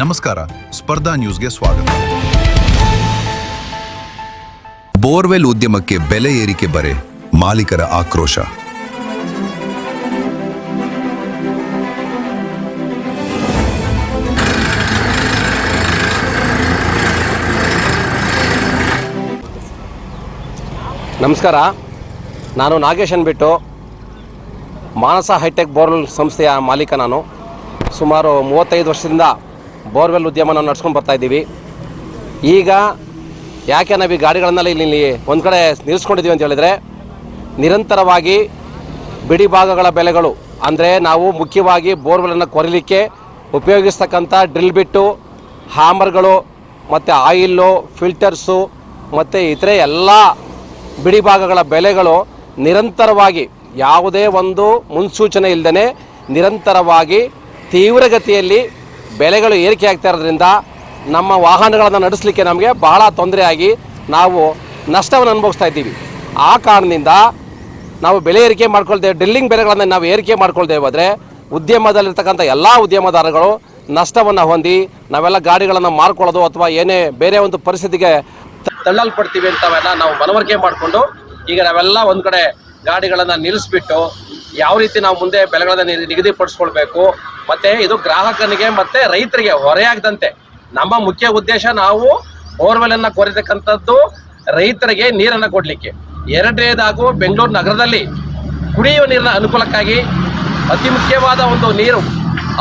ನಮಸ್ಕಾರ, ಸ್ಪರ್ಧಾ ನ್ಯೂಸ್ಗೆ ಸ್ವಾಗತ. ಬೋರ್ವೆಲ್ ಉದ್ಯಮಕ್ಕೆ ಬೆಲೆ ಏರಿಕೆ ಬರೆ, ಮಾಲೀಕರ ಆಕ್ರೋಶ. ನಮಸ್ಕಾರ, ನಾನು ನಾಗೇಶ್ ಅಂದ್ಬಿಟ್ಟು ಮಾನಸ ಹೈಟೆಕ್ ಬೋರ್ವೆಲ್ ಸಂಸ್ಥೆಯ ಮಾಲೀಕ. ನಾನು ಸುಮಾರು 35 ವರ್ಷದಿಂದ ಬೋರ್ವೆಲ್ ಉದ್ಯಮನ ನಡ್ಸ್ಕೊಂಡು ಬರ್ತಾಯಿದ್ದೀವಿ. ಈಗ ಯಾಕೆ ನಾವು ಈ ಗಾಡಿಗಳನ್ನೆಲ್ಲ ಇಲ್ಲಿ ಒಂದು ಕಡೆ ನಿಲ್ಲಿಸ್ಕೊಂಡಿದ್ದೀವಿ ಅಂತ ಹೇಳಿದರೆ, ನಿರಂತರವಾಗಿ ಬಿಡಿ ಭಾಗಗಳ ಬೆಲೆಗಳು ಅಂದರೆ ನಾವು ಮುಖ್ಯವಾಗಿ ಬೋರ್ವೆಲನ್ನು ಕೊರಿಲಿಕ್ಕೆ ಉಪಯೋಗಿಸ್ತಕ್ಕಂಥ ಡ್ರಿಲ್ ಬಿಟ್ಟು, ಹ್ಯಾಮರ್ಗಳು ಮತ್ತು ಆಯಿಲ್ಲು, ಫಿಲ್ಟರ್ಸು ಮತ್ತು ಇತರೆ ಎಲ್ಲ ಬಿಡಿ ಭಾಗಗಳ ಬೆಲೆಗಳು ನಿರಂತರವಾಗಿ ಯಾವುದೇ ಒಂದು ಮುನ್ಸೂಚನೆ ಇಲ್ಲದೇ ನಿರಂತರವಾಗಿ ತೀವ್ರಗತಿಯಲ್ಲಿ ಬೆಲೆಗಳು ಏರಿಕೆ ಆಗ್ತಾ ಇರೋದ್ರಿಂದ ನಮ್ಮ ವಾಹನಗಳನ್ನು ನಡೆಸಲಿಕ್ಕೆ ನಮಗೆ ಬಹಳ ತೊಂದರೆಯಾಗಿ ನಾವು ನಷ್ಟವನ್ನು ಅನುಭವಿಸ್ತಾ ಇದ್ದೀವಿ. ಆ ಕಾರಣದಿಂದ ನಾವು ಬೆಲೆ ಏರಿಕೆ ಮಾಡ್ಕೊಳ್ತೇವೆ, ಡ್ರಿಲ್ಲಿಂಗ್ ಬೆಲೆಗಳನ್ನು ನಾವು ಏರಿಕೆ ಮಾಡ್ಕೊಳ್ತೇವೆ ಹೋದರೆ ಉದ್ಯಮದಲ್ಲಿರ್ತಕ್ಕಂಥ ಎಲ್ಲ ಉದ್ಯಮದಾರಗಳು ನಷ್ಟವನ್ನು ಹೊಂದಿ ನಾವೆಲ್ಲ ಗಾಡಿಗಳನ್ನು ಮಾರ್ಕೊಳ್ಳೋದು ಅಥವಾ ಏನೇ ಬೇರೆ ಒಂದು ಪರಿಸ್ಥಿತಿಗೆ ತಳ್ಳಲ್ಪಡ್ತೀವಿ ಅಂತವೆಲ್ಲ ನಾವು ಮನವರಿಕೆ ಮಾಡಿಕೊಂಡು ಈಗ ನಾವೆಲ್ಲ ಒಂದು ಕಡೆ ಗಾಡಿಗಳನ್ನು ನಿಲ್ಲಿಸ್ಬಿಟ್ಟು ಯಾವ ರೀತಿ ನಾವು ಮುಂದೆ ಬೆಲೆಗಳನ್ನು ನಿಗದಿಪಡಿಸ್ಕೊಳ್ಬೇಕು, ಮತ್ತು ಇದು ಗ್ರಾಹಕನಿಗೆ ಮತ್ತು ರೈತರಿಗೆ ಹೊರೆಯಾಗದಂತೆ ನಮ್ಮ ಮುಖ್ಯ ಉದ್ದೇಶ ನಾವು ಬೋರ್ವೆಲನ್ನು ಕೊರೆತಕ್ಕಂಥದ್ದು ರೈತರಿಗೆ ನೀರನ್ನು ಕೊಡಲಿಕ್ಕೆ. ಎರಡನೇದಾಗೂ ಬೆಂಗಳೂರು ನಗರದಲ್ಲಿ ಕುಡಿಯುವ ನೀರಿನ ಅನುಕೂಲಕ್ಕಾಗಿ ಅತಿ ಮುಖ್ಯವಾದ ಒಂದು ನೀರು,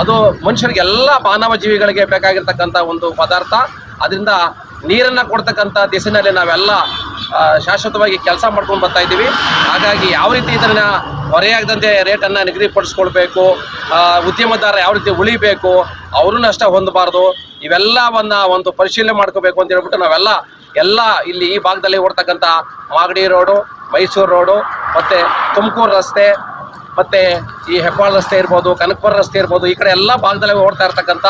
ಅದು ಮನುಷ್ಯರಿಗೆ ಎಲ್ಲ ಮಾನವ ಜೀವಿಗಳಿಗೆ ಬೇಕಾಗಿರ್ತಕ್ಕಂಥ ಒಂದು ಪದಾರ್ಥ. ಅದರಿಂದ ನೀರನ್ನು ಕೊಡ್ತಕ್ಕಂಥ ದಿಸೆಯಲ್ಲಿ ನಾವೆಲ್ಲ ಶಾಶ್ವತವಾಗಿ ಕೆಲಸ ಮಾಡ್ಕೊಂಡು ಬರ್ತಾ ಇದ್ದೀವಿ. ಹಾಗಾಗಿ ಯಾವ ರೀತಿ ಇದನ್ನು ಹೊರೆಯಾಗದಂತೆ ರೇಟನ್ನು ನಿಗದಿಪಡಿಸ್ಕೊಳ್ಬೇಕು, ಉದ್ಯಮದಾರ ಯಾವ ರೀತಿ ಉಳಿಬೇಕು, ಅವರು ನಷ್ಟ ಹೊಂದಬಾರ್ದು, ಇವೆಲ್ಲವನ್ನು ಒಂದು ಪರಿಶೀಲನೆ ಮಾಡ್ಕೋಬೇಕು ಅಂತ ಹೇಳ್ಬಿಟ್ಟು ನಾವೆಲ್ಲ ಇಲ್ಲಿ ಈ ಭಾಗದಲ್ಲಿ ಓಡ್ತಕ್ಕಂಥ ಮಾಗಡಿ ರೋಡು, ಮೈಸೂರು ರೋಡು ಮತ್ತು ತುಮಕೂರು ರಸ್ತೆ ಮತ್ತು ಈ ಹೆಬ್ಬಾಳ ರಸ್ತೆ ಇರ್ಬೋದು, ಕನಕಪುರ ರಸ್ತೆ ಇರ್ಬೋದು, ಈ ಕಡೆ ಎಲ್ಲ ಭಾಗದಲ್ಲಿ ಓಡ್ತಾ ಇರ್ತಕ್ಕಂಥ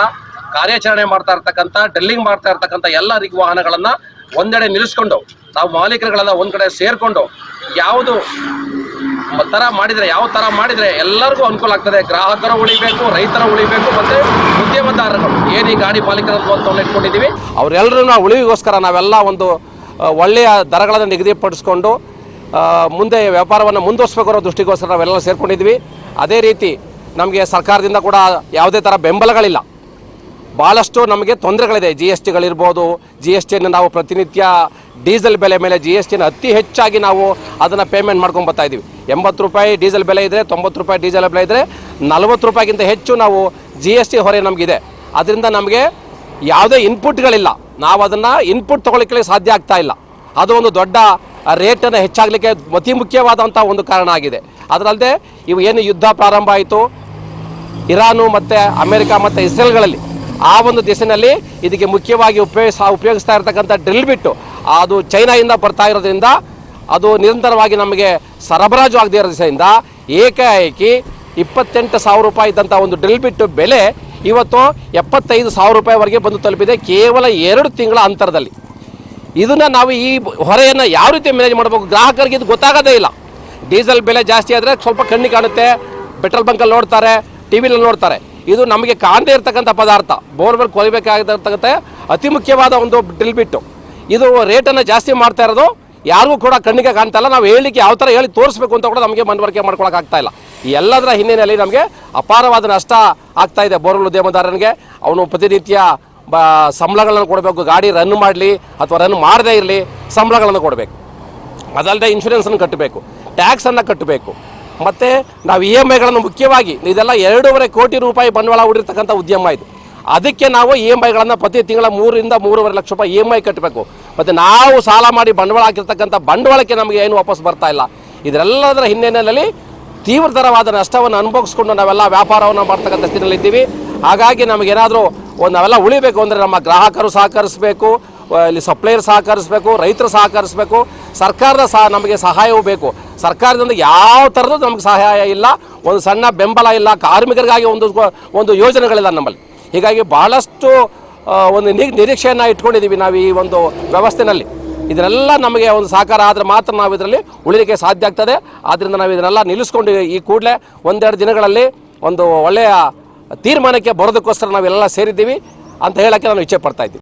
ಕಾರ್ಯಾಚರಣೆ ಮಾಡ್ತಾ ಇರ್ತಕ್ಕಂಥ ಡ್ರಿಲ್ಲಿಂಗ್ ಮಾಡ್ತಾ ಇರ್ತಕ್ಕಂಥ ಎಲ್ಲ ವಾಹನಗಳನ್ನು ಒಂದೆಡೆ ನಿಲ್ಲಿಸ್ಕೊಂಡು ನಾವು ಮಾಲೀಕರುಗಳೆಲ್ಲ ಒಂದು ಕಡೆ ಸೇರಿಕೊಂಡು ಯಾವ ಥರ ಮಾಡಿದರೆ ಎಲ್ಲರಿಗೂ ಅನುಕೂಲ ಆಗ್ತದೆ. ಗ್ರಾಹಕರು ಉಳಿಬೇಕು, ರೈತರ ಉಳಿಬೇಕು, ಮತ್ತು ಉದ್ಯಮದಾರರು ಏನು ಈ ಗಾಡಿ ಮಾಲೀಕರನ್ನು ಅಂತ ಇಟ್ಕೊಂಡಿದ್ದೀವಿ ಅವರೆಲ್ಲರೂ ನಾವು ಉಳಿವಿಗೋಸ್ಕರ ನಾವೆಲ್ಲ ಒಂದು ಒಳ್ಳೆಯ ದರಗಳನ್ನು ನಿಗದಿಪಡಿಸ್ಕೊಂಡು ಮುಂದೆ ವ್ಯಾಪಾರವನ್ನು ಮುಂದುವರಿಸಬೇಕು ಅನ್ನೋ ದೃಷ್ಟಿಗೋಸ್ಕರ ನಾವೆಲ್ಲ ಸೇರ್ಕೊಂಡಿದ್ವಿ. ಅದೇ ರೀತಿ ನಮಗೆ ಸರ್ಕಾರದಿಂದ ಕೂಡ ಯಾವುದೇ ಥರ ಬೆಂಬಲಗಳಿಲ್ಲ, ಭಾಳಷ್ಟು ನಮಗೆ ತೊಂದರೆಗಳಿದೆ. GSTಗಳಿರ್ಬೋದು, GSTಯನ್ನು ನಾವು ಪ್ರತಿನಿತ್ಯ ಡೀಸೆಲ್ ಬೆಲೆ ಮೇಲೆ GSTನ ಅತಿ ಹೆಚ್ಚಾಗಿ ನಾವು ಅದನ್ನು ಪೇಮೆಂಟ್ ಮಾಡ್ಕೊಂಡು ಬರ್ತಾ ಇದ್ದೀವಿ. 80 ರೂಪಾಯಿ ಡೀಸೆಲ್ ಬೆಲೆ ಇದ್ದರೆ, 90 ರೂಪಾಯಿ ಡೀಸೆಲ್ ಬೆಲೆ ಇದ್ದರೆ 40 ರೂಪಾಯಿಗಿಂತ ಹೆಚ್ಚು ನಾವು GST ಹೊರೆ ನಮಗಿದೆ. ಅದರಿಂದ ನಮಗೆ ಯಾವುದೇ ಇನ್ಪುಟ್ಗಳಿಲ್ಲ, ನಾವು ಅದನ್ನು ಇನ್ಪುಟ್ ತೊಗೊಳ್ಲಿಕ್ಕೆ ಸಾಧ್ಯ ಆಗ್ತಾ ಇಲ್ಲ. ಅದು ಒಂದು ದೊಡ್ಡ ರೇಟನ್ನು ಹೆಚ್ಚಾಗಲಿಕ್ಕೆ ಅತಿ ಮುಖ್ಯವಾದಂಥ ಒಂದು ಕಾರಣ ಆಗಿದೆ. ಅದರಲ್ಲದೆ ಇವು ಏನು ಯುದ್ಧ ಪ್ರಾರಂಭ ಆಯಿತು ಇರಾನು ಮತ್ತು ಅಮೇರಿಕಾ ಮತ್ತು ಇಸ್ರೇಲ್ಗಳಲ್ಲಿ, ಆ ಒಂದು ದಿಸೆಯಲ್ಲಿ ಇದಕ್ಕೆ ಮುಖ್ಯವಾಗಿ ಉಪಯೋಗಿಸ್ತಾ ಇರತಕ್ಕಂಥ ಡ್ರಿಲ್ ಬಿಟ್ಟು ಅದು ಚೈನಾದಿಂದ ಬರ್ತಾ ಇರೋದ್ರಿಂದ ಅದು ನಿರಂತರವಾಗಿ ನಮಗೆ ಸರಬರಾಜು ಆಗದೇ ಇರೋ ದಿಸೆಯಿಂದ ಏಕಾಏಕಿ 28,000 ರೂಪಾಯಿ ಇದ್ದಂಥ ಒಂದು ಡ್ರಿಲ್ ಬಿಟ್ಟು ಬೆಲೆ ಇವತ್ತು 75,000 ರೂಪಾಯಿವರೆಗೆ ಬಂದು ತಲುಪಿದೆ ಕೇವಲ 2 ತಿಂಗಳ ಅಂತರದಲ್ಲಿ. ಇದನ್ನು ನಾವು ಈ ಹೊರೆಯನ್ನು ಯಾವ ರೀತಿ ಮ್ಯಾನೇಜ್ ಮಾಡಬೇಕು, ಗ್ರಾಹಕರಿಗೆ ಇದು ಗೊತ್ತಾಗೋದೇ ಇಲ್ಲ. ಡೀಸೆಲ್ ಬೆಲೆ ಜಾಸ್ತಿ ಆದರೆ ಸ್ವಲ್ಪ ಕಣ್ಣಿಗೆ ಕಾಣುತ್ತೆ, ಪೆಟ್ರೋಲ್ ಬಂಕಲ್ಲಿ ನೋಡ್ತಾರೆ, TV ನೋಡ್ತಾರೆ. ಇದು ನಮಗೆ ಕಾಣದೇ ಇರತಕ್ಕಂಥ ಪದಾರ್ಥ, ಬೋರ್ವೆಲ್ ಕೊಯ್ಬೇಕಾಗಿರ್ತಕ್ಕಂಥ ಅತಿ ಮುಖ್ಯವಾದ ಒಂದು ಡ್ರಿಲ್ ಬಿಟ್ಟು ಇದು ರೇಟನ್ನು ಜಾಸ್ತಿ ಮಾಡ್ತಾ ಇರೋದು ಯಾರಿಗೂ ಕೂಡ ಕಣ್ಣಿಗೆ ಕಾಣ್ತಾ ಇಲ್ಲ. ನಾವು ಹೇಳಲಿಕ್ಕೆ ಯಾವ ಥರ ಹೇಳಿ ತೋರಿಸ್ಬೇಕು ಅಂತ ಕೂಡ ನಮಗೆ ಮನವರಿಕೆ ಮಾಡ್ಕೊಳಕ್ಕಾಗ್ತಾ ಇಲ್ಲ. ಈ ಎಲ್ಲದರ ಹಿನ್ನೆಲೆಯಲ್ಲಿ ನಮಗೆ ಅಪಾರವಾದ ನಷ್ಟ ಆಗ್ತಾಯಿದೆ. ಬೋರ್ವೆಲ್ ಉದ್ಯಮದಾರನಿಗೆ ಅವನು ಪ್ರತಿನಿತ್ಯ ಸಂಬಳಗಳನ್ನು ಕೊಡಬೇಕು, ಗಾಡಿ ರನ್ ಮಾಡಲಿ ಅಥವಾ ರನ್ ಮಾಡದೇ ಇರಲಿ ಸಂಬಳಗಳನ್ನು ಕೊಡಬೇಕು. ಅದಲ್ಲದೆ ಇನ್ಶೂರೆನ್ಸನ್ನು ಕಟ್ಟಬೇಕು, ಟ್ಯಾಕ್ಸನ್ನು ಕಟ್ಟಬೇಕು, ಮತ್ತು ನಾವು EMIಗಳನ್ನು ಮುಖ್ಯವಾಗಿ ಇದೆಲ್ಲ 2.5 ಕೋಟಿ ರೂಪಾಯಿ ಬಂಡವಾಳ ಹೂಡಿರ್ತಕ್ಕಂಥ ಉದ್ಯಮ ಇದು. ಅದಕ್ಕೆ ನಾವು EMIಗಳನ್ನು ಪ್ರತಿ ತಿಂಗಳ 3 ರಿಂದ 3.5 ಲಕ್ಷ ರೂಪಾಯಿ EMI ಕಟ್ಟಬೇಕು. ಮತ್ತು ನಾವು ಸಾಲ ಮಾಡಿ ಬಂಡವಾಳ ಹಾಕಿರ್ತಕ್ಕಂಥ ಬಂಡವಾಳಕ್ಕೆ ನಮಗೆ ಏನು ವಾಪಸ್ ಬರ್ತಾ ಇಲ್ಲ. ಇದರೆಲ್ಲದರ ಹಿನ್ನೆಲೆಯಲ್ಲಿ ತೀವ್ರತರವಾದ ನಷ್ಟವನ್ನು ಅನುಭವಿಸ್ಕೊಂಡು ನಾವೆಲ್ಲ ವ್ಯಾಪಾರವನ್ನು ಮಾಡ್ತಕ್ಕಂಥ ಸ್ಥಿತಿಯಲ್ಲಿದ್ದೀವಿ. ಹಾಗಾಗಿ ನಮಗೇನಾದರೂ ನಾವೆಲ್ಲ ಉಳಿಬೇಕು ಅಂದರೆ ನಮ್ಮ ಗ್ರಾಹಕರು ಸಹಕರಿಸಬೇಕು, ಇಲ್ಲಿ ಸಪ್ಲೈಯರ್ ಸಹಕರಿಸಬೇಕು, ರೈತರು ಸಹಕರಿಸಬೇಕು, ಸರ್ಕಾರದ ನಮಗೆ ಸಹಾಯವೂ ಬೇಕು. ಸರ್ಕಾರದಿಂದ ಯಾವ ಥರದ್ದು ನಮಗೆ ಸಹಾಯ ಇಲ್ಲ, ಒಂದು ಸಣ್ಣ ಬೆಂಬಲ ಇಲ್ಲ, ಕಾರ್ಮಿಕರಿಗಾಗಿ ಒಂದು ಯೋಜನೆಗಳಿಲ್ಲ ನಮ್ಮಲ್ಲಿ. ಹೀಗಾಗಿ ಭಾಳಷ್ಟು ಒಂದು ನಿರೀಕ್ಷೆಯನ್ನು ಇಟ್ಕೊಂಡಿದ್ದೀವಿ ನಾವು ಈ ಒಂದು ವ್ಯವಸ್ಥೆಯಲ್ಲಿ. ಇದನ್ನೆಲ್ಲ ನಮಗೆ ಒಂದು ಸಹಕಾರ ಆದರೆ ಮಾತ್ರ ನಾವು ಇದರಲ್ಲಿ ಉಳಿಲಿಕ್ಕೆ ಸಾಧ್ಯ ಆಗ್ತದೆ. ಆದ್ದರಿಂದ ನಾವು ಇದನ್ನೆಲ್ಲ ನಿಲ್ಲಿಸ್ಕೊಂಡು ಈ ಕೂಡಲೇ 1-2 ದಿನಗಳಲ್ಲಿ ಒಂದು ಒಳ್ಳೆಯ ತೀರ್ಮಾನಕ್ಕೆ ಬರೋದಕ್ಕೋಸ್ಕರ ನಾವೆಲ್ಲ ಸೇರಿದ್ದೀವಿ. ಅಂತ ಹೇಳೋಕ್ಕೆ ನಾನು ಇಚ್ಛೆ ಪಡ್ತಾ ಇದ್ದೀನಿ.